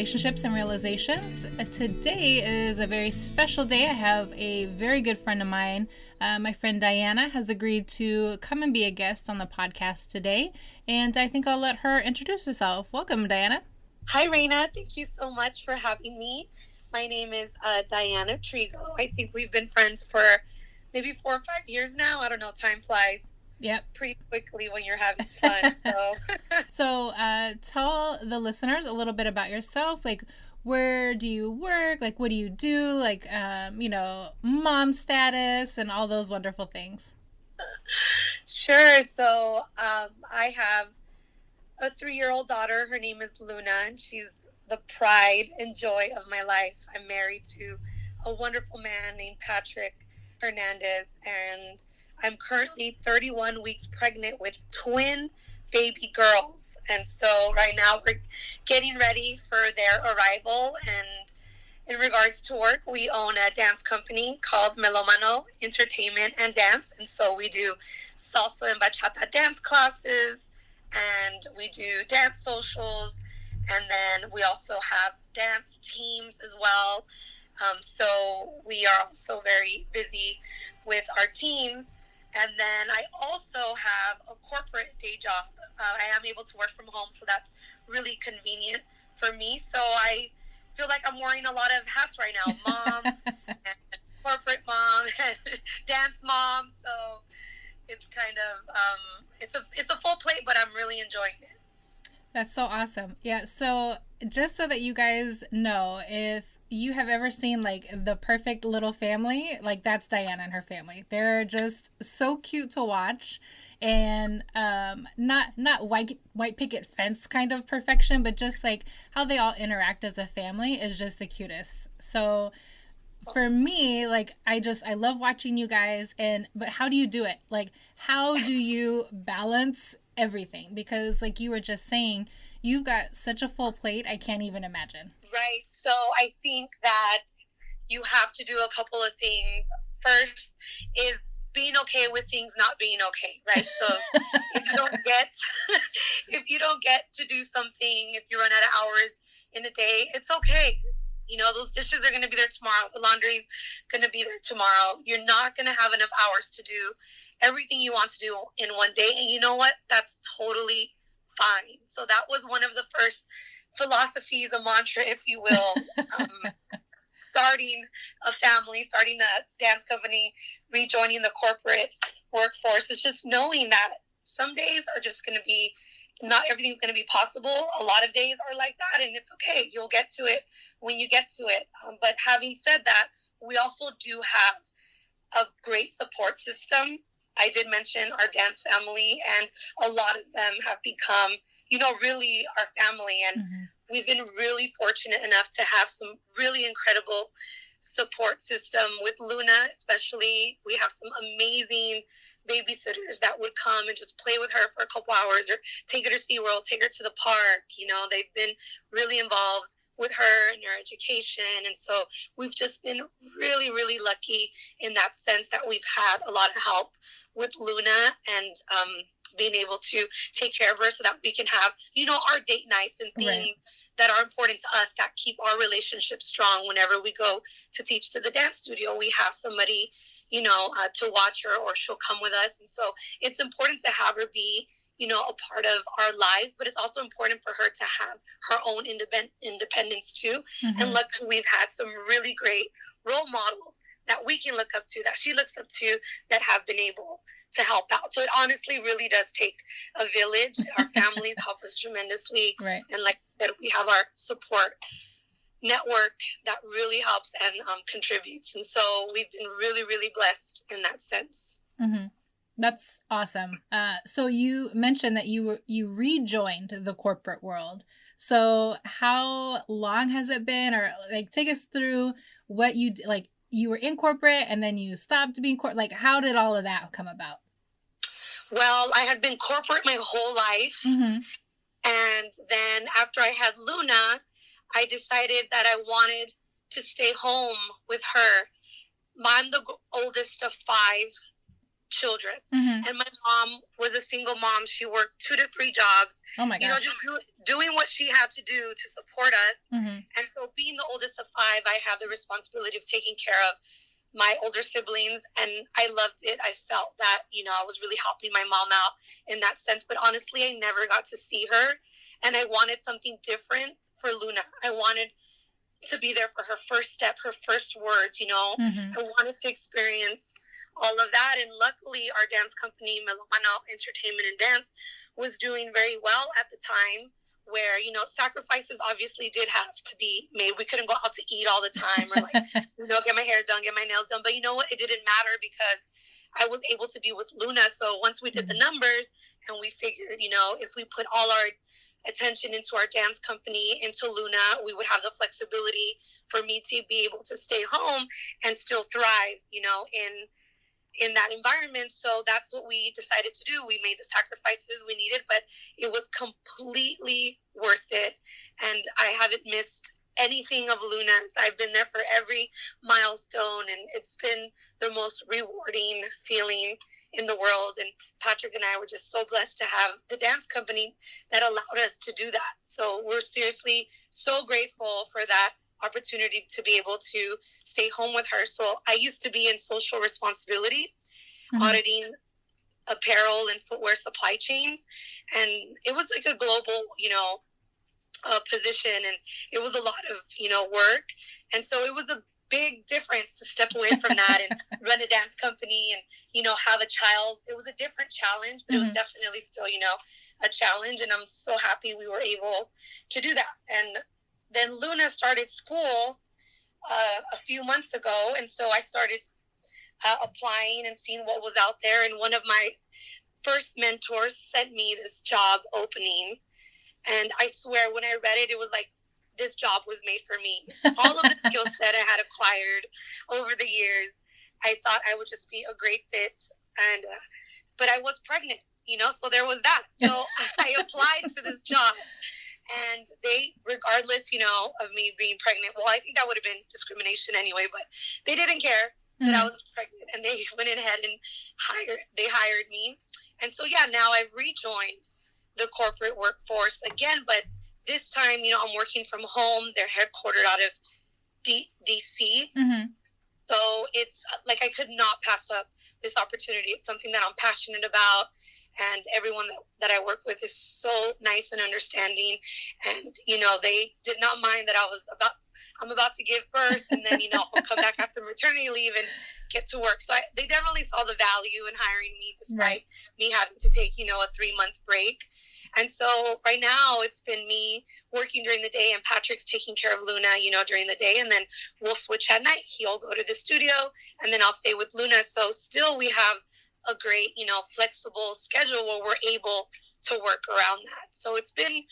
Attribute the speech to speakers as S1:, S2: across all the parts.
S1: Relationships and Realizations. Today is a very special day. I have a very good friend of mine. My friend Diana has agreed to come and be a guest on the podcast today, and I think I'll let her introduce herself. Welcome, Diana.
S2: Hi, Reyna. Thank you so much for having me. My name is Diana Trigo. I think we've been friends for maybe 4 or 5 years now. I don't know. Time flies.
S1: Yep.
S2: Pretty quickly when you're having fun.
S1: So tell the listeners a little bit about yourself. Like, where do you work? Like, what do you do? Like, mom status and all those wonderful things.
S2: Sure. So I have a 3-year-old daughter. Her name is Luna, and she's the pride and joy of my life. I'm married to a wonderful man named Patrick Hernandez, and I'm currently 31 weeks pregnant with twin baby girls. And so right now we're getting ready for their arrival. And in regards to work, we own a dance company called Melomano Entertainment and Dance. And so we do salsa and bachata dance classes, and we do dance socials. And then we also have dance teams as well. So we are also very busy with our teams. And then I also have a corporate day job. I am able to work from home, so that's really convenient for me. So I feel like I'm wearing a lot of hats right now. Mom, and corporate mom, and dance mom. So it's kind of, it's a full plate, but I'm really enjoying it.
S1: That's so awesome. Yeah, so just so that you guys know, if you have ever seen like the perfect little family, like that's Diana and her family. They're just so cute to watch, and not white picket fence kind of perfection, but just like how they all interact as a family is just the cutest. So for me, like I love watching you guys, but how do you do it? Like, how do you balance everything? Because like you were just saying, you've got such a full plate, I can't even imagine.
S2: Right. So I think that you have to do a couple of things. First is being okay with things not being okay, right? So if you don't get to do something, if you run out of hours in a day, it's okay. You know, those dishes are going to be there tomorrow. The laundry's going to be there tomorrow. You're not going to have enough hours to do everything you want to do in one day. And you know what? That's totally fine. So that was one of the first philosophies, a mantra, if you will, starting a family, starting a dance company, rejoining the corporate workforce. It's just knowing that some days are just going to be, not everything's going to be possible. A lot of days are like that, and it's okay. You'll get to it when you get to it. But having said that, we also do have a great support system. I did mention our dance family, and a lot of them have become, really our family. And we've been really fortunate enough to have some really incredible support system with Luna, especially. We have some amazing babysitters that would come and just play with her for a couple hours, or take her to SeaWorld, take her to the park. They've been really involved with her and her education. And so we've just been really, really lucky in that sense that we've had a lot of help with Luna, and being able to take care of her so that we can have, our date nights and things that are important to us that keep our relationship strong. Whenever we go to teach to the dance studio, we have somebody, to watch her, or she'll come with us. And so it's important to have her be, a part of our lives, but it's also important for her to have her own independence too. And luckily we've had some really great role models that we can look up to, that she looks up to, that have been able to help out. So it honestly really does take a village. Our families help us tremendously.
S1: Right.
S2: And like that, we have our support network that really helps and contributes. And so we've been really, really blessed in that sense.
S1: Mm-hmm. That's awesome. So you mentioned that you rejoined the corporate world. So how long has it been? Or like, take us through what you like. You were in corporate and then you stopped being corporate. Like, how did all of that come about?
S2: Well, I had been corporate my whole life. And then after I had Luna, I decided that I wanted to stay home with her. I'm the oldest of 5 children.
S1: Mm-hmm.
S2: And my mom was a single mom. She worked 2 to 3 jobs.
S1: Oh my gosh.
S2: You know, just doing what she had to do to support us.
S1: Mm-hmm.
S2: And so being the oldest of 5, I had the responsibility of taking care of my older siblings, and I loved it. I felt that, you know, I was really helping my mom out in that sense. But honestly, I never got to see her, and I wanted something different for Luna. I wanted to be there for her first step, her first words, you know.
S1: Mm-hmm.
S2: I wanted to experience all of that. And luckily, our dance company, Milano Entertainment and Dance, was doing very well at the time, where, you know, sacrifices obviously did have to be made. We couldn't go out to eat all the time, or like, you know, get my hair done, get my nails done. But you know what? It didn't matter, because I was able to be with Luna. So once we did the numbers, and we figured, you know, if we put all our attention into our dance company, into Luna, we would have the flexibility for me to be able to stay home and still thrive, you know, in that environment. So that's what we decided to do. We made the sacrifices we needed, but it was completely worth it. And I haven't missed anything of Luna's. I've been there for every milestone, and it's been the most rewarding feeling in the world. And Patrick and I were just so blessed to have the dance company that allowed us to do that. So we're seriously so grateful for that opportunity to be able to stay home with her. So I used to be in social responsibility, auditing apparel and footwear supply chains, and it was like a global, you know, position, and it was a lot of, you know, work. And so it was a big difference to step away from that and run a dance company and, you know, have a child. It was a different challenge, but it was definitely still, you know, a challenge. And I'm so happy we were able to do that. And then Luna started school a few months ago. And so I started applying and seeing what was out there. And one of my first mentors sent me this job opening. And I swear, when I read it, it was like, this job was made for me. All of the skill set I had acquired over the years, I thought I would just be a great fit. And but I was pregnant, you know, so there was that. So I applied to this job, and they, regardless, you know, of me being pregnant, well, I think that would have been discrimination anyway, but they didn't care that I was pregnant, and they went ahead and hired me. And so, yeah, now I've rejoined the corporate workforce again, but this time, you know, I'm working from home. They're headquartered out of DC. So it's like I could not pass up this opportunity. It's something that I'm passionate about. And everyone that I work with is so nice and understanding. And, you know, they did not mind that I'm about to give birth, and then, you know, I'll come back after maternity leave and get to work. So they definitely saw the value in hiring me, despite me having to take, you know, a 3-month break. And so right now it's been me working during the day, and Patrick's taking care of Luna, you know, during the day, and then we'll switch at night. He'll go to the studio, and then I'll stay with Luna. So still we have a great, you know, flexible schedule where we're able to work around that. So it's been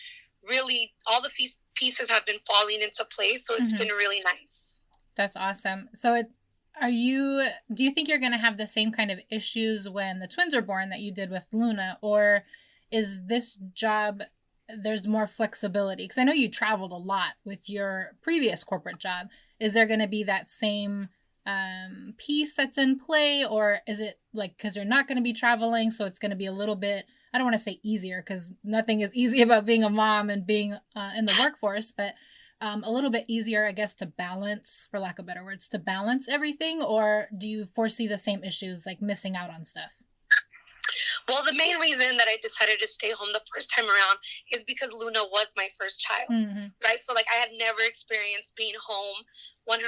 S2: really, all the pieces have been falling into place. So it's been really nice.
S1: That's awesome. So do you think you're going to have the same kind of issues when the twins are born that you did with Luna, or is this job, there's more flexibility? Because I know you traveled a lot with your previous corporate job. Is there going to be that same piece that's in play, or is it like, because you're not going to be traveling, so it's going to be a little bit, I don't want to say easier, because nothing is easy about being a mom and being in the workforce, but a little bit easier, I guess, to balance, for lack of better words, to balance everything? Or do you foresee the same issues, like missing out on stuff?
S2: Well, the main reason that I decided to stay home the first time around is because Luna was my first child, right? So, like, I had never experienced being home 100%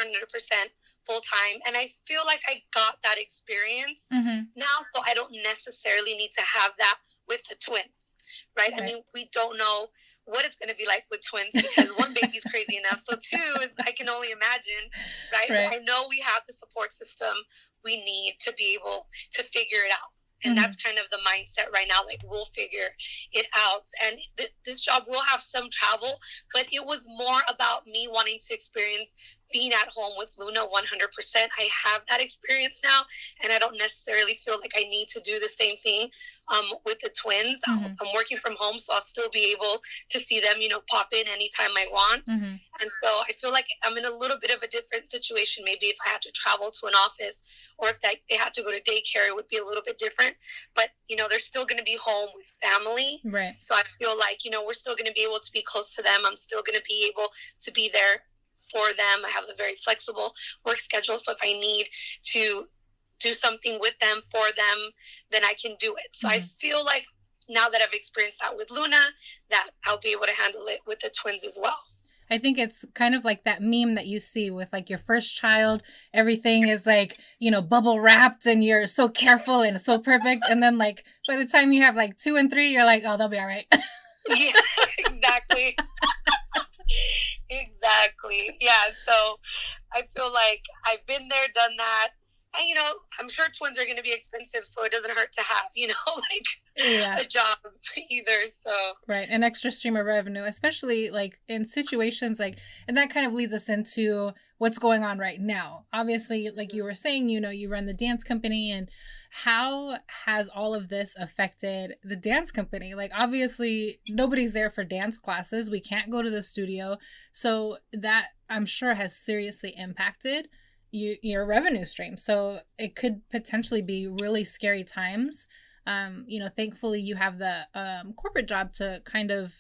S2: full time. And I feel like I got that experience now, so I don't necessarily need to have that with the twins, right? I mean, we don't know what it's going to be like with twins, because one baby's crazy enough. So 2 is, I can only imagine, right? I know we have the support system we need to be able to figure it out. And that's kind of the mindset right now. Like, we'll figure it out. And this job will have some travel, but it was more about me wanting to experience being at home with Luna 100%. I have that experience now, and I don't necessarily feel like I need to do the same thing with the twins. I'm working from home, so I'll still be able to see them, pop in anytime I want. And so I feel like I'm in a little bit of a different situation. Maybe if I had to travel to an office, or if they had to go to daycare, it would be a little bit different. But, they're still going to be home with family.
S1: Right.
S2: So I feel like, we're still going to be able to be close to them. I'm still going to be able to be there for them. I have a very flexible work schedule. So if I need to do something with them, for them, then I can do it. So I feel like now that I've experienced that with Luna, that I'll be able to handle it with the twins as well.
S1: I think it's kind of like that meme that you see with like your first child. Everything is like, bubble wrapped and you're so careful and so perfect. And then like by the time you have like 2 and 3, you're like, oh, they'll be all right.
S2: Yeah, exactly. Exactly. Yeah. So I feel like I've been there, done that. And, I'm sure twins are going to be expensive, so it doesn't hurt to have, a job either. So
S1: right, an extra stream of revenue, especially like in situations like, and that kind of leads us into what's going on right now. Obviously, like you were saying, you run the dance company, and how has all of this affected the dance company? Like, obviously, nobody's there for dance classes. We can't go to the studio. So that, I'm sure, has seriously impacted your revenue stream. So it could potentially be really scary times. Thankfully, you have the corporate job to kind of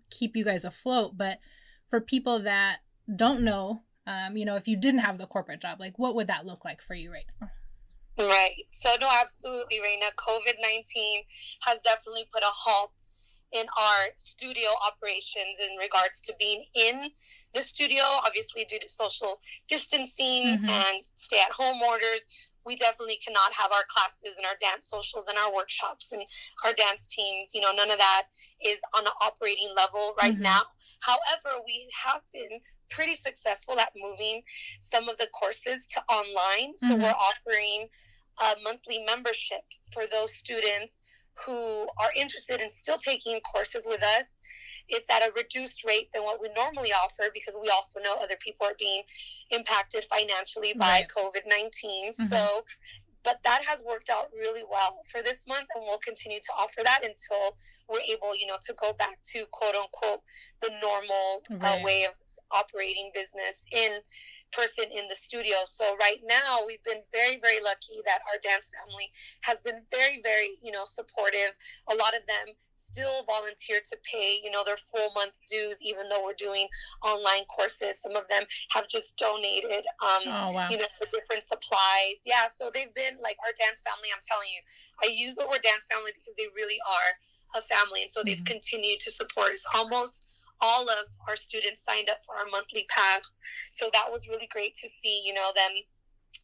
S1: keep you guys afloat. But for people that don't know, if you didn't have the corporate job, like what would that look like for you right now?
S2: Right. So no, absolutely, Reyna. COVID-19 has definitely put a halt in our studio operations in regards to being in the studio, obviously due to social distancing and stay-at-home orders. We definitely cannot have our classes and our dance socials and our workshops and our dance teams. None of that is on an operating level right now. However, we have been pretty successful at moving some of the courses to online. So we're offering a monthly membership for those students who are interested in still taking courses with us. It's at a reduced rate than what we normally offer, because we also know other people are being impacted financially by COVID-19. So, but that has worked out really well for this month, and we'll continue to offer that until we're able, to go back to quote unquote the normal way of operating business in person in the studio. So right now we've been very, very lucky that our dance family has been very, very, supportive. A lot of them still volunteer to pay, their full month dues, even though we're doing online courses. Some of them have just donated, the different supplies. Yeah. So they've been like our dance family. I'm telling you, I use the word dance family because they really are a family. And so they've continued to support us. Almost all of our students signed up for our monthly pass. So that was really great to see, them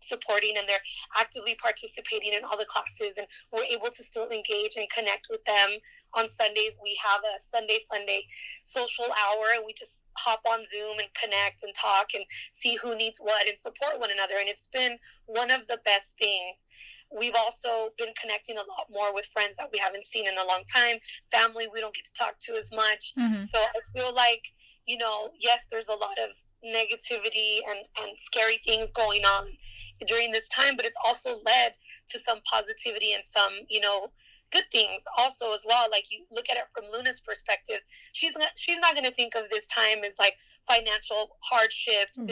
S2: supporting, and they're actively participating in all the classes, and we're able to still engage and connect with them. On Sundays, we have a Sunday Fun Day social hour, and we just hop on Zoom and connect and talk and see who needs what and support one another. And it's been one of the best things. We've also been connecting a lot more with friends that we haven't seen in a long time. Family we don't get to talk to as much. So I feel like, yes, there's a lot of negativity and scary things going on during this time, but it's also led to some positivity and some, good things also as well. Like, you look at it from Luna's perspective, she's not going to think of this time as like financial hardships and,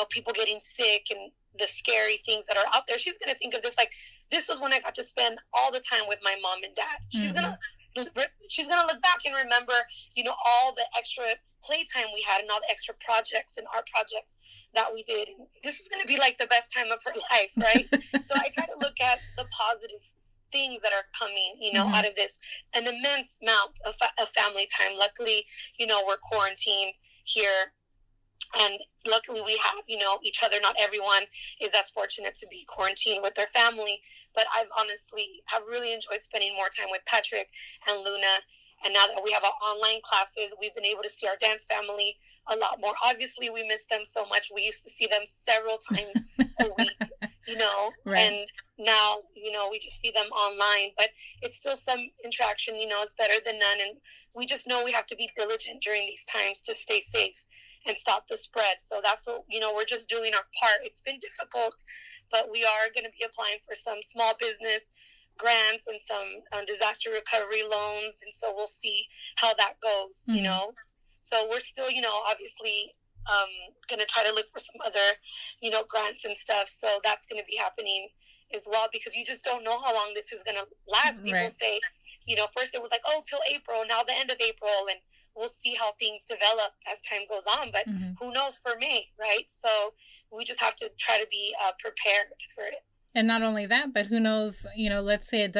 S2: people getting sick and the scary things that are out there. She's going to think of this like, this was when I got to spend all the time with my mom and dad. She's going to look back and remember, all the extra playtime we had and all the extra projects and art projects that we did. This is going to be like the best time of her life, right? So I try to look at the positive things that are coming, out of this, an immense amount of family time. Luckily, we're quarantined here, and luckily we have, each other. Not everyone is as fortunate to be quarantined with their family, but I've honestly have really enjoyed spending more time with Patrick and Luna. And now that we have our online classes, we've been able to see our dance family a lot more. Obviously, we miss them so much. We used to see them several times a week,
S1: Right.
S2: and now, we just see them online, but it's still some interaction. It's better than none. And we just know we have to be diligent during these times to stay safe and stop the spread. So that's what, we're just doing our part. It's been difficult, but we are going to be applying for some small business grants and some disaster recovery loans. And so we'll see how that goes, So we're still, obviously going to try to look for some other, grants and stuff. So that's going to be happening as well, because you just don't know how long this is going to last. People say, first it was like, till April, now the end of April, and we'll see how things develop as time goes on. But who knows for May, right? So we just have to try to be prepared for it.
S1: And not only that, but who knows, let's say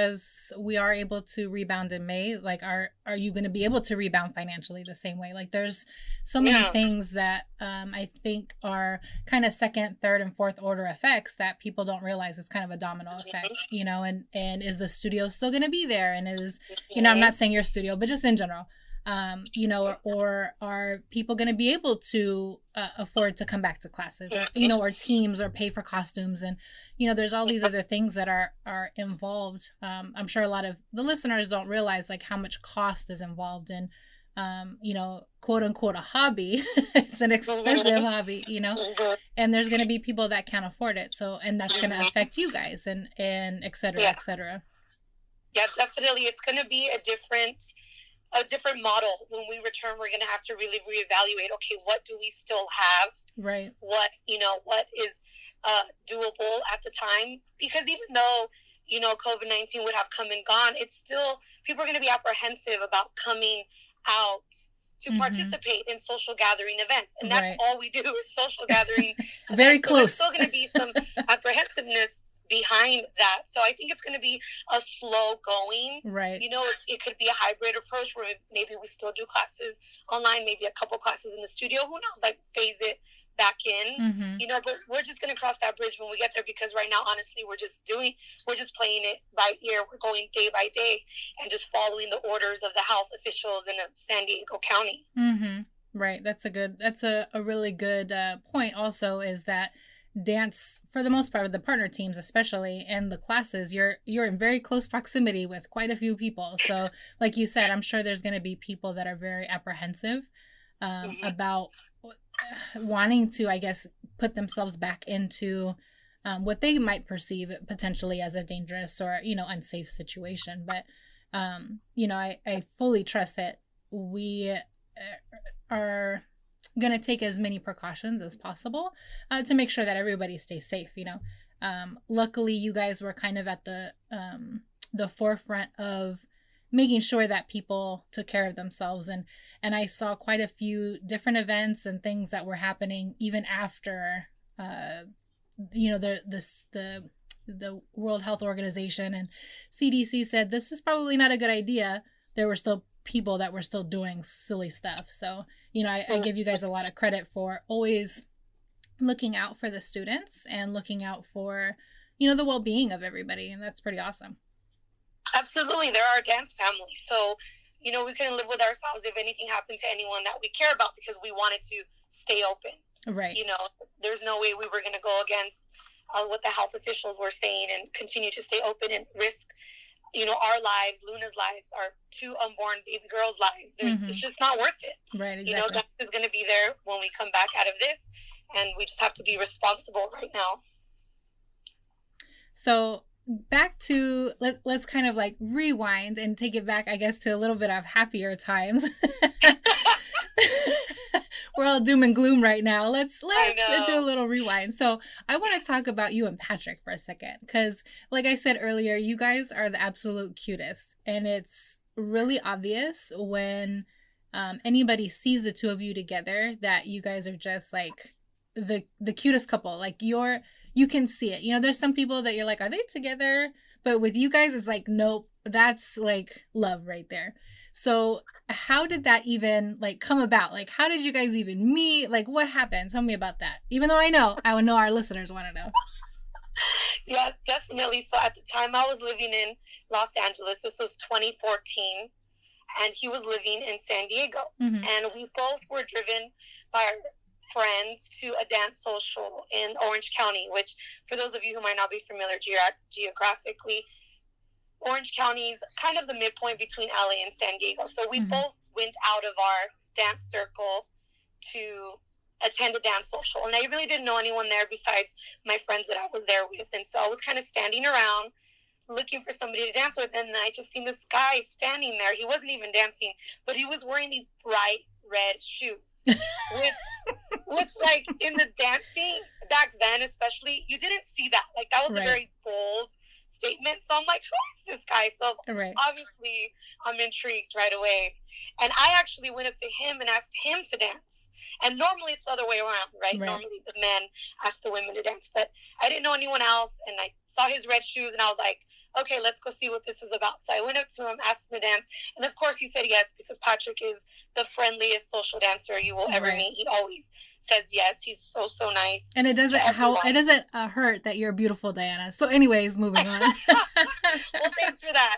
S1: we are able to rebound in May. Like, are you going to be able to rebound financially the same way? Like, there's so many things that I think are kind of second, third, and fourth order effects that people don't realize. It's kind of a domino effect, and is the studio still going to be there? And is, I'm not saying your studio, but just in general, or are people going to be able to afford to come back to classes, or, or teams, or pay for costumes? And, there's all these other things that are involved. I'm sure a lot of the listeners don't realize like how much cost is involved in, quote unquote, a hobby. It's an expensive hobby, and there's going to be people that can't afford it. So, and that's going to affect you guys and et cetera, et cetera.
S2: Yeah, definitely. It's going to be a different model. When we return, we're going to have to really reevaluate, okay, what do we still have?
S1: Right.
S2: What is doable at the time? Because even though, COVID-19 would have come and gone, it's still, people are going to be apprehensive about coming out to participate in social gathering events. And that's all we do is social gathering.
S1: Very close.
S2: So there's still going to be some apprehensiveness behind that. So I think it's going to be a slow going.
S1: Right.
S2: It could be a hybrid approach where maybe we still do classes online, maybe a couple classes in the studio. Who knows? Like, phase it back in. But we're just going to cross that bridge when we get there, because right now, honestly, we're just playing it by ear. We're going day by day and just following the orders of the health officials in San Diego County.
S1: Right. That's a really good point also, is that dance, for the most part, with the partner teams especially, and the classes, you're in very close proximity with quite a few people. So like you said, I'm sure there's going to be people that are very apprehensive about wanting to, I guess, put themselves back into what they might perceive potentially as a dangerous or unsafe situation. But I fully trust that we are going to take as many precautions as possible to make sure that everybody stays safe. Luckily, you guys were kind of at the forefront of making sure that people took care of themselves, and I saw quite a few different events and things that were happening even after the World Health Organization and CDC said this is probably not a good idea. There were still people that were still doing silly stuff. So, I give you guys a lot of credit for always looking out for the students and looking out for, the well-being of everybody. And that's pretty awesome.
S2: Absolutely. They're our dance family. So, we couldn't live with ourselves if anything happened to anyone that we care about, because we wanted to stay open.
S1: Right.
S2: There's no way we were going to go against what the health officials were saying and continue to stay open and risk our lives, Luna's lives, our 2 unborn baby girls' lives. It's just not worth it.
S1: Right, exactly.
S2: That is going to be there when we come back out of this, and we just have to be responsible right now.
S1: So back to, let's kind of like rewind and take it back, I guess, to a little bit of happier times. We're all doom and gloom right now. Let's do a little rewind. So I want to talk about you and Patrick for a second, because like I said earlier, you guys are the absolute cutest, and it's really obvious when anybody sees the two of you together that you guys are just like the cutest couple. Like you can see it. There's some people that you're like, are they together? But with you guys, it's like, nope, that's like love right there. So how did that even like come about? Like, how did you guys even meet? Like, what happened? Tell me about that. Even though I know our listeners want to know.
S2: Yes, definitely. So at the time I was living in Los Angeles. This was 2014. And he was living in San Diego. And we both were driven by our friends to a dance social in Orange County, which for those of you who might not be familiar geographically, Orange County is kind of the midpoint between LA and San Diego. So we both went out of our dance circle to attend a dance social. And I really didn't know anyone there besides my friends that I was there with. And so I was kind of standing around looking for somebody to dance with. And I just seen this guy standing there. He wasn't even dancing, but he was wearing these bright red shoes. which like in the dancing back then especially, you didn't see that. Like that was a very bold statement. So I'm like, who is this guy? So obviously I'm intrigued right away. And I actually went up to him and asked him to dance. And normally it's the other way around, right? Normally the men ask the women to dance. But I didn't know anyone else. And I saw his red shoes and I was like, okay, let's go see what this is about. So I went up to him, asked him to dance. And of course he said yes, because Patrick is the friendliest social dancer you will ever meet. He always says yes. He's so, so nice.
S1: And it doesn't hurt that you're beautiful, Diana. So anyways, moving on.
S2: Well, thanks for that.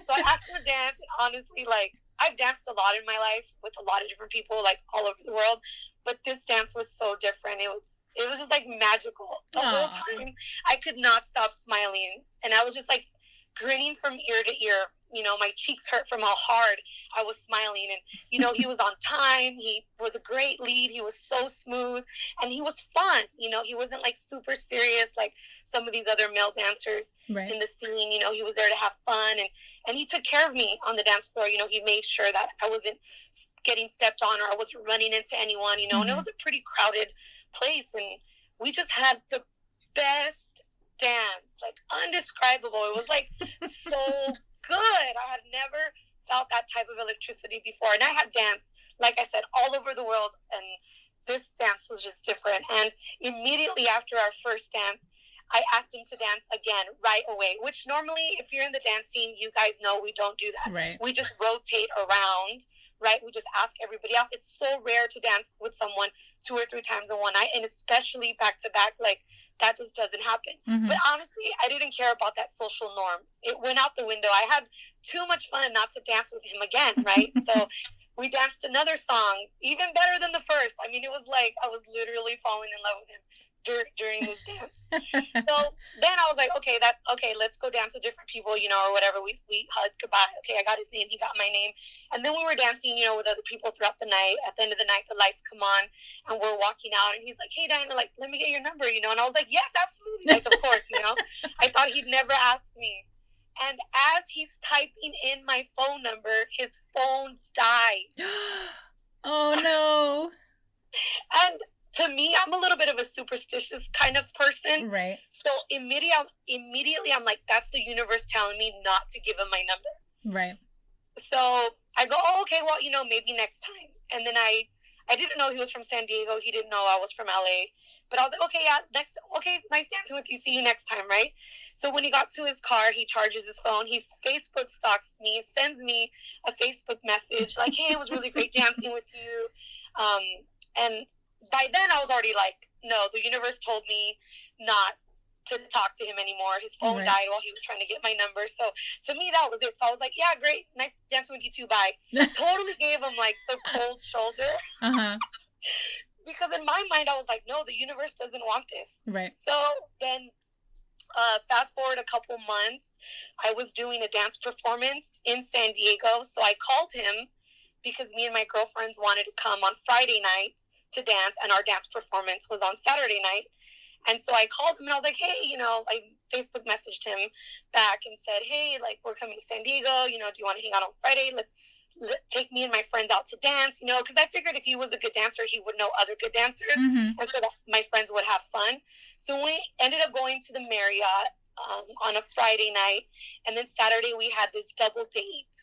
S2: So I asked him to dance. And honestly, like, I've danced a lot in my life with a lot of different people, like all over the world. But this dance was so different. It was just like magical. The whole time I could not stop smiling. And I was just like grinning from ear to ear. You know, my cheeks hurt from how hard I was smiling. And, you know, he was on time. He was a great lead. He was so smooth. And he was fun. You know, he wasn't like super serious like some of these other male dancers in the scene. You know, he was there to have fun. And he took care of me on the dance floor. You know, he made sure that I wasn't getting stepped on or I wasn't running into anyone, you know. And it was a pretty crowded place. And we just had the best dance, like undescribable. It was like so good. I had never felt that type of electricity before. And I had danced, like I said, all over the world. And this dance was just different. And immediately after our first dance, I asked him to dance again right away, which normally if you're in the dance scene, you guys know we don't do that. We just rotate around, right? We just ask everybody else. It's so rare to dance with someone 2 or 3 times in one night, and especially back to back, like that just doesn't happen. But honestly, I didn't care about that social norm. It went out the window. I had too much fun not to dance with him again, right? So we danced another song, even better than the first. I mean, it was like I was literally falling in love with him during this dance. So then I was like, okay, let's go dance with different people, you know, or whatever. We hugged goodbye. Okay, I got his name, he got my name. And then we were dancing, you know, with other people throughout the night. At the end of the night, the lights come on and we're walking out and he's like, hey Diana, like, let me get your number, you know. And I was like, yes, absolutely. Like, of course, you know. I thought he'd never ask me. And as he's typing in my phone number, his phone died.
S1: Oh no.
S2: And to me, I'm a little bit of a superstitious kind of person.
S1: Right.
S2: So immediately I'm like, that's the universe telling me not to give him my number.
S1: Right.
S2: So I go, oh, okay, well, you know, maybe next time. And then I didn't know he was from San Diego. He didn't know I was from LA. But I was like, okay, yeah, nice dancing with you. See you next time, right? So when he got to his car, he charges his phone. He Facebook stalks me, sends me a Facebook message like, hey, it was really great dancing with you. And by then I was already like, no, the universe told me not to talk to him anymore. His phone died while he was trying to get my number. So to me, that was it. So I was like, yeah, great. Nice dancing with you too. Bye. Totally gave him like the cold shoulder. Because in my mind, I was like, no, the universe doesn't want this.
S1: Right.
S2: So then fast forward a couple months, I was doing a dance performance in San Diego. So I called him because me and my girlfriends wanted to come on Friday nights to dance, and our dance performance was on Saturday night. And so I called him and I was like, hey, you know, I Facebook messaged him back and said, hey, like, we're coming to San Diego, you know, do you want to hang out on Friday? Let's take me and my friends out to dance, you know, because I figured if he was a good dancer, he would know other good dancers, and so that my friends would have fun. So we ended up going to the Marriott on a Friday night, and then Saturday we had this double date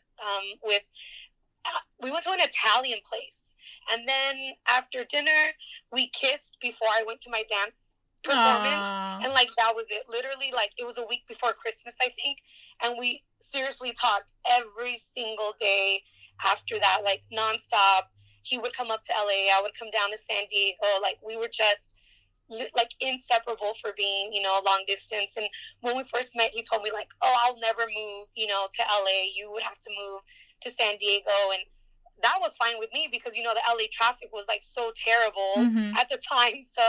S2: we went to an Italian place. And then after dinner, we kissed before I went to my dance performance.
S1: Aww.
S2: And like, that was it. Literally, like, it was a week before Christmas, I think. And we seriously talked every single day after that, like nonstop. He would come up to LA. I would come down to San Diego. Like, we were just like inseparable for being, you know, long distance. And when we first met, he told me like, oh, I'll never move, you know, to LA. You would have to move to San Diego. And that was fine with me because, you know, the LA traffic was like so terrible
S1: Mm-hmm.
S2: at the time. So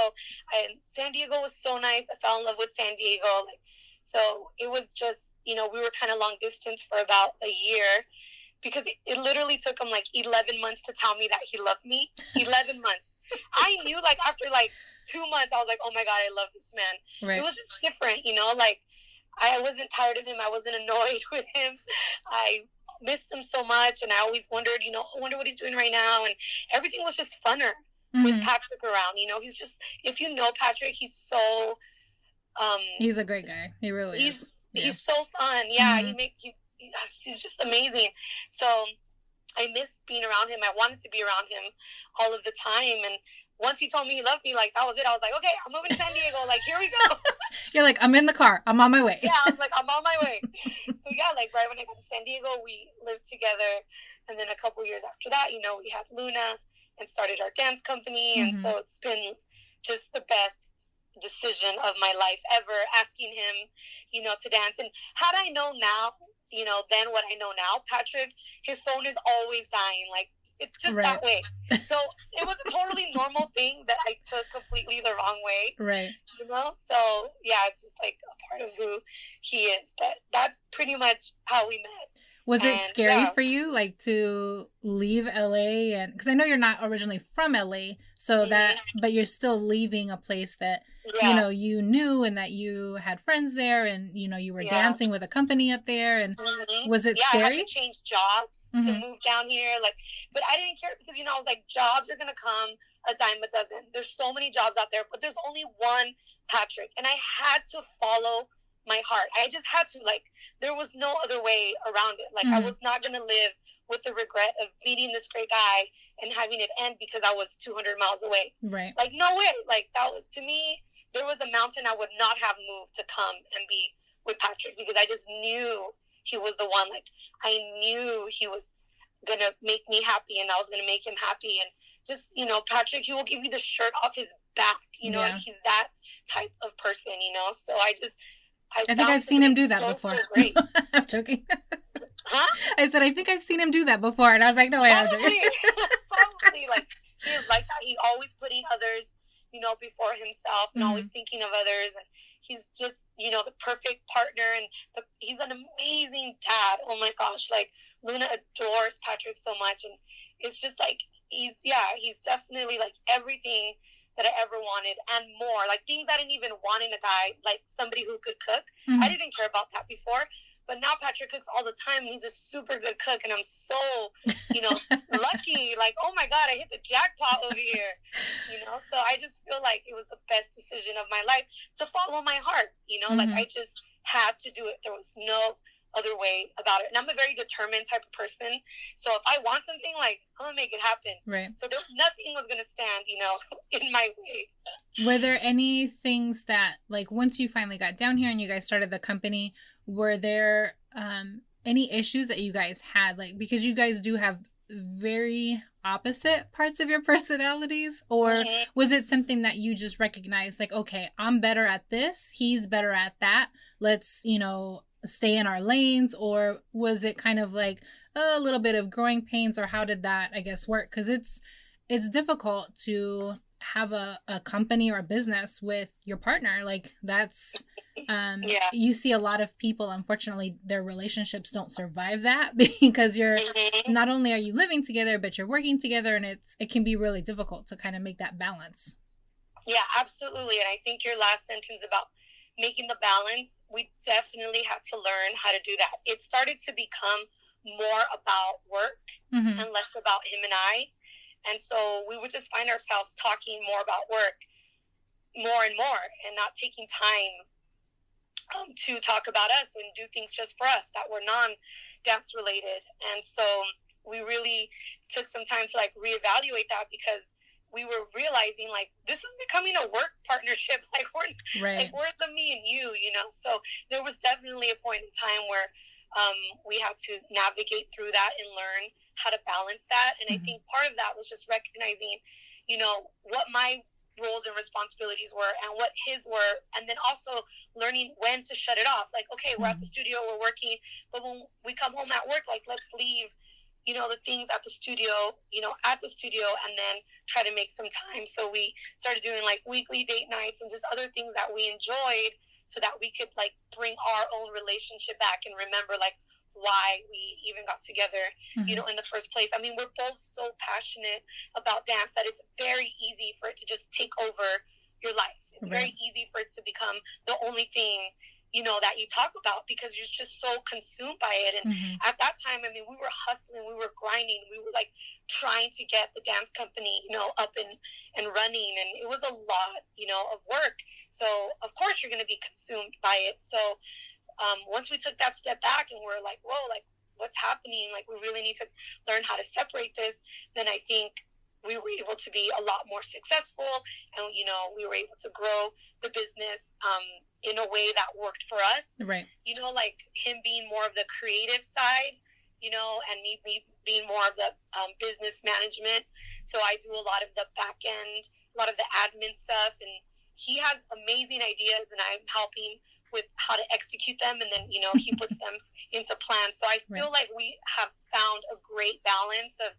S2: San Diego was so nice. I fell in love with San Diego. Like, so it was just, you know, we were kind of long distance for about a year because it literally took him like 11 months to tell me that he loved me. 11 months. I knew like after like 2 months, I was like, oh my God, I love this man.
S1: Right.
S2: It was just different, you know, like I wasn't tired of him. I wasn't annoyed with him. I missed him so much. And I always wondered, you know, I wonder what he's doing right now. And everything was just funner with Patrick around. You know, he's just, if you know Patrick, he's so...
S1: he's a great guy. He really is. Yeah.
S2: He's so fun. Yeah, he's just amazing. So I miss being around him. I wanted to be around him all of the time. And once he told me he loved me, like, that was it. I was like, okay, I'm moving to San Diego. Like, here we go.
S1: You're like, I'm in the car. I'm on my way.
S2: Yeah, I was like, I'm on my way. So, yeah, like, right when I got to San Diego, we lived together. And then a couple years after that, you know, we had Luna and started our dance company. And so it's been just the best decision of my life ever, asking him, you know, to dance. And had I known now, you know, then what I know now, Patrick, his phone is always dying. Like, it's just
S1: right.
S2: that way. So it was a totally normal thing that I took completely the wrong way.
S1: Right.
S2: You know? So, yeah, it's just like a part of who he is. But that's pretty much how we met.
S1: Was it scary for you, like, to leave LA? And because I know you're not originally from LA, so that, but you're still leaving a place that, you know, you knew and that you had friends there, and, you know, you were dancing with a company up there. And was it scary?
S2: I had to change jobs to move down here. Like, but I didn't care because, you know, I was like, jobs are going to come a dime a dozen. There's so many jobs out there, but there's only one Patrick. And I had to follow my heart. I just had to, like, there was no other way around it. Like, I was not going to live with the regret of meeting this great guy and having it end because I was 200 miles away.
S1: Right.
S2: Like, no way. Like, that was, to me, there was a mountain I would not have moved to come and be with Patrick because I just knew he was the one. Like, I knew he was going to make me happy and I was going to make him happy. And just, you know, Patrick, he will give you the shirt off his back, you know, and he's that type of person, you know. So I think I've seen him do that before. So great.
S1: I'm joking.
S2: Huh?
S1: I said, I think I've seen him do that before. And I was like, no way, I'm joking.
S2: Probably. Like, he is like that. He always putting others, you know, before himself and always thinking of others. And he's just, you know, the perfect partner. And he's an amazing dad. Oh, my gosh. Like, Luna adores Patrick so much. And it's just like, he's definitely like everything that I ever wanted and more. Like, things I didn't even want in a guy, like somebody who could cook. I didn't care about that before, but now Patrick cooks all the time. He's a super good cook, and I'm so, you know, lucky. Like, oh my God, I hit the jackpot over here, you know? So I just feel like it was the best decision of my life to follow my heart, you know? Like, I just had to do it. There was no other way about it. And I'm a very determined type of person. So if I want something, like, I'm gonna make it happen.
S1: Right.
S2: So nothing was gonna stand, you know, in my way.
S1: Were there any things that, like, once you finally got down here and you guys started the company, were there any issues that you guys had? Like, because you guys do have very opposite parts of your personalities, or was it something that you just recognized, like, okay, I'm better at this, he's better at that, let's, you know, stay in our lanes? Or was it kind of like a little bit of growing pains, or how did that, I guess, work? Because it's difficult to have a company or a business with your partner. Like, that's you see a lot of people, unfortunately, their relationships don't survive that because you're not only are you living together, but you're working together, and it can be really difficult to kind of make that balance.
S2: Yeah, absolutely. And I think your last sentence about making the balance, we definitely had to learn how to do that. It started to become more about work and less about him and I. And so we would just find ourselves talking more about work more and more, and not taking time to talk about us and do things just for us that were non-dance related. And so we really took some time to, like, reevaluate that, because we were realizing, like, this is becoming a work partnership. Like, we're the me and you know? So there was definitely a point in time where we had to navigate through that and learn how to balance that. And I think part of that was just recognizing, you know, what my roles and responsibilities were and what his were, and then also learning when to shut it off. Like, okay, we're at the studio, we're working, but when we come home at work, like, let's leave the things at the studio, and then try to make some time. So we started doing like weekly date nights and just other things that we enjoyed, so that we could like bring our own relationship back and remember like why we even got together, in the first place. I mean, we're both so passionate about dance that it's very easy for it to just take over your life. It's very easy for it to become the only thing, that you talk about, because you're just so consumed by it. And at that time, I mean, we were hustling, we were grinding, we were like trying to get the dance company, up and running. And it was a lot, of work. So of course you're going to be consumed by it. So once we took that step back and we're like, whoa, like what's happening? Like we really need to learn how to separate this. Then I think we were able to be a lot more successful, and we were able to grow the business in a way that worked for us.
S1: Right.
S2: Like him being more of the creative side, and me being more of the business management. So I do a lot of the back end, a lot of the admin stuff, and he has amazing ideas, and I'm helping with how to execute them, and then he puts them into plans. So I feel like we have found a great balance of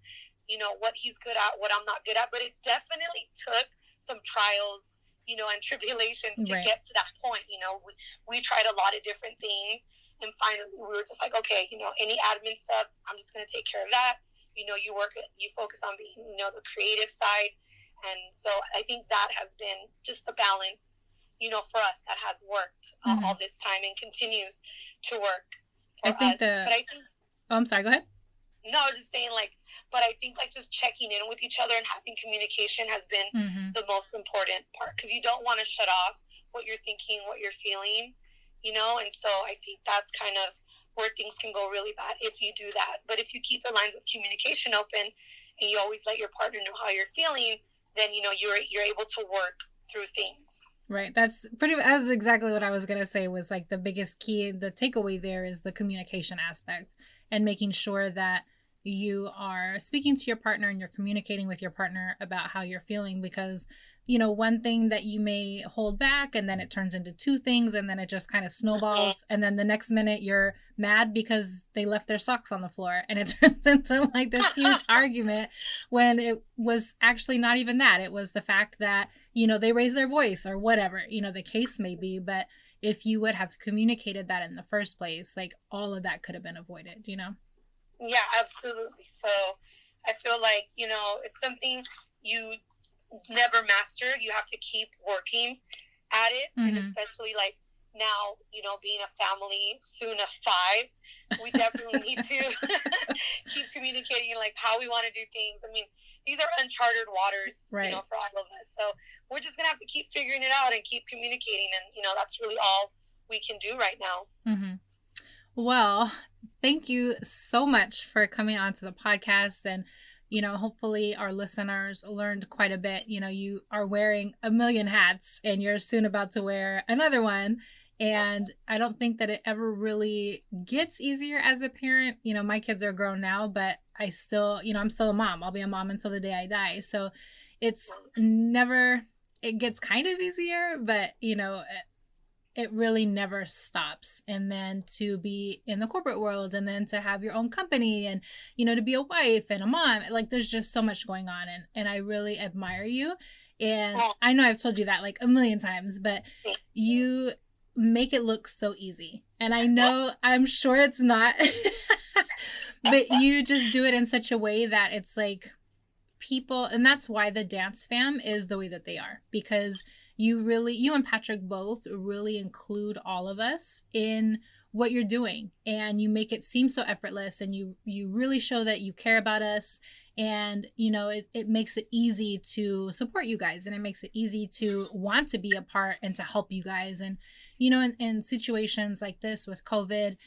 S2: what he's good at, what I'm not good at. But it definitely took some trials, and tribulations to get to that point. We tried a lot of different things, and finally we were just like, okay, any admin stuff, I'm just going to take care of that. You focus on being, the creative side. And so I think that has been just the balance, for us, that has worked all this time and continues to work for us.
S1: I'm sorry, go ahead.
S2: No, I was just saying, like, but I think like just checking in with each other and having communication has been the most important part, because you don't want to shut off what you're thinking, what you're feeling, and so I think that's kind of where things can go really bad if you do that. But if you keep the lines of communication open and you always let your partner know how you're feeling, then you're able to work through things.
S1: Right. That's exactly what I was going to say, was like the biggest key, the takeaway there is the communication aspect, and making sure that you are speaking to your partner and you're communicating with your partner about how you're feeling, because, one thing that you may hold back and then it turns into two things, and then it just kind of snowballs. And then the next minute you're mad because they left their socks on the floor, and it turns into like this huge argument, when it was actually not even that. It was the fact that, they raised their voice or whatever, the case may be. But if you would have communicated that in the first place, like all of that could have been avoided,
S2: Yeah, absolutely. So I feel like, it's something you never mastered. You have to keep working at it. And especially like now, being a family, soon of 5, we definitely need to keep communicating like how we want to do things. I mean, these are uncharted waters, for all of us. So we're just going to have to keep figuring it out and keep communicating. And, that's really all we can do right now.
S1: Well, thank you so much for coming onto the podcast. And, hopefully our listeners learned quite a bit. You are wearing a million hats, and you're soon about to wear another one. And I don't think that it ever really gets easier as a parent. My kids are grown now, but I still, I'm still a mom. I'll be a mom until the day I die. So it's never, it gets kind of easier, but, it really never stops. And then to be in the corporate world, and then to have your own company, and, to be a wife and a mom, like there's just so much going on. And I really admire you. And I know I've told you that like a million times, but you make it look so easy. And I'm sure it's not, but you just do it in such a way that it's like people, and that's why the dance fam is the way that they are, because you and Patrick both really include all of us in what you're doing, and you make it seem so effortless, and you really show that you care about us. And, it makes it easy to support you guys, and it makes it easy to want to be a part and to help you guys. And, in situations like this with COVID,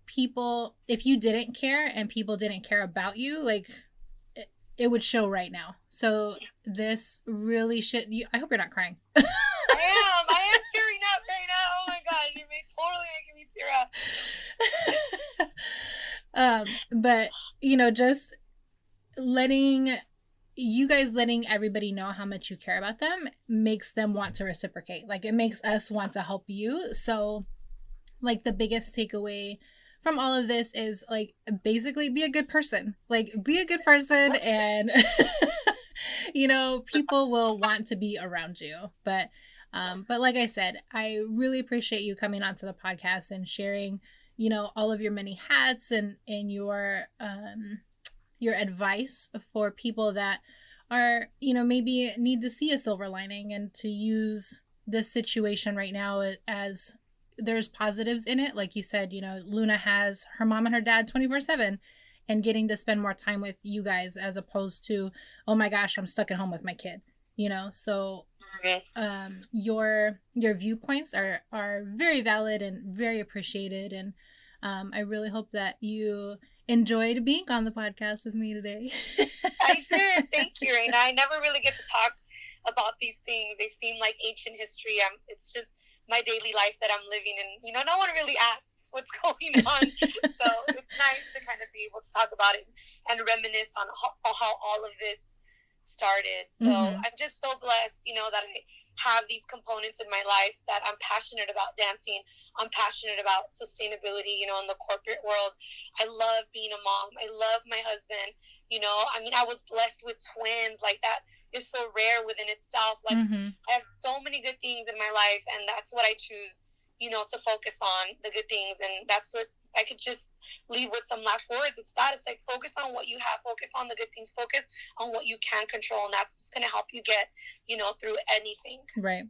S1: people, if you didn't care and people didn't care about you, like it would show right now. So this really should, I hope you're not crying.
S2: I am tearing up right now. Oh my God, you're totally making me tear up.
S1: But, just letting everybody know how much you care about them makes them want to reciprocate. Like it makes us want to help you. So like the biggest takeaway from all of this is like, basically be a good person, like be a good person, and you know, people will want to be around you. But like I said, I really appreciate you coming onto the podcast and sharing, you know, all of your many hats and your advice for people that are, you know, maybe need to see a silver lining and to use this situation right now as there's positives in it. Like you said, you know, Luna has her mom and her dad 24/7 and getting to spend more time with you guys, as opposed to, oh my gosh, I'm stuck at home with my kid, you know? So your viewpoints are very valid and very appreciated. And I really hope that you enjoyed being on the podcast with me today.
S2: I did. Thank you, Reyna. I never really get to talk about these things. They seem like ancient history. It's just my daily life that I'm living, and you know, no one really asks what's going on. So it's nice to kind of be able to talk about it and reminisce on how all of this started. So I'm just so blessed, you know, that I have these components in my life, that I'm passionate about dancing. I'm passionate about sustainability, you know, in the corporate world. I love being a mom. I love my husband. You know, I mean, I was blessed with twins. Like, that is so rare within itself. Like, I have so many good things in my life, and that's what I choose, you know, to focus on, the good things. And that's what I could just leave with some last words. It's that. It's like, focus on what you have, focus on the good things, focus on what you can control, and that's what's going to help you get, you know, through anything.
S1: Right.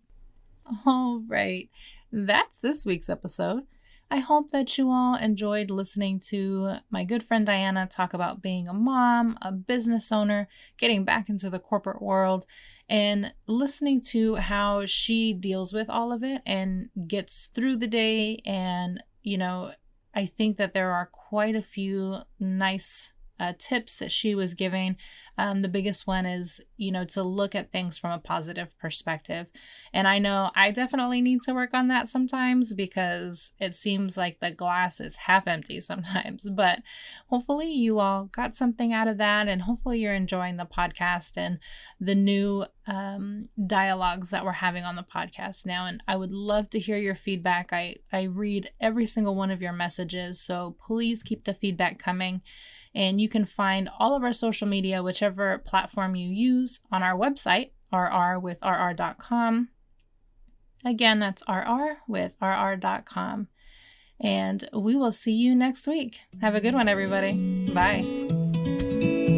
S1: All right. That's this week's episode. I hope that you all enjoyed listening to my good friend Diana talk about being a mom, a business owner, getting back into the corporate world, and listening to how she deals with all of it and gets through the day. And, you know, I think that there are quite a few nice tips that she was giving. The biggest one is, you know, to look at things from a positive perspective. And I know I definitely need to work on that sometimes, because it seems like the glass is half empty sometimes. But hopefully you all got something out of that, and hopefully you're enjoying the podcast and the new dialogues that we're having on the podcast now. And I would love to hear your feedback. I read every single one of your messages, so please keep the feedback coming. And you can find all of our social media, whichever platform you use, on our website, rrwithrr.com. Again, that's rrwithrr.com. And we will see you next week. Have a good one, everybody. Bye.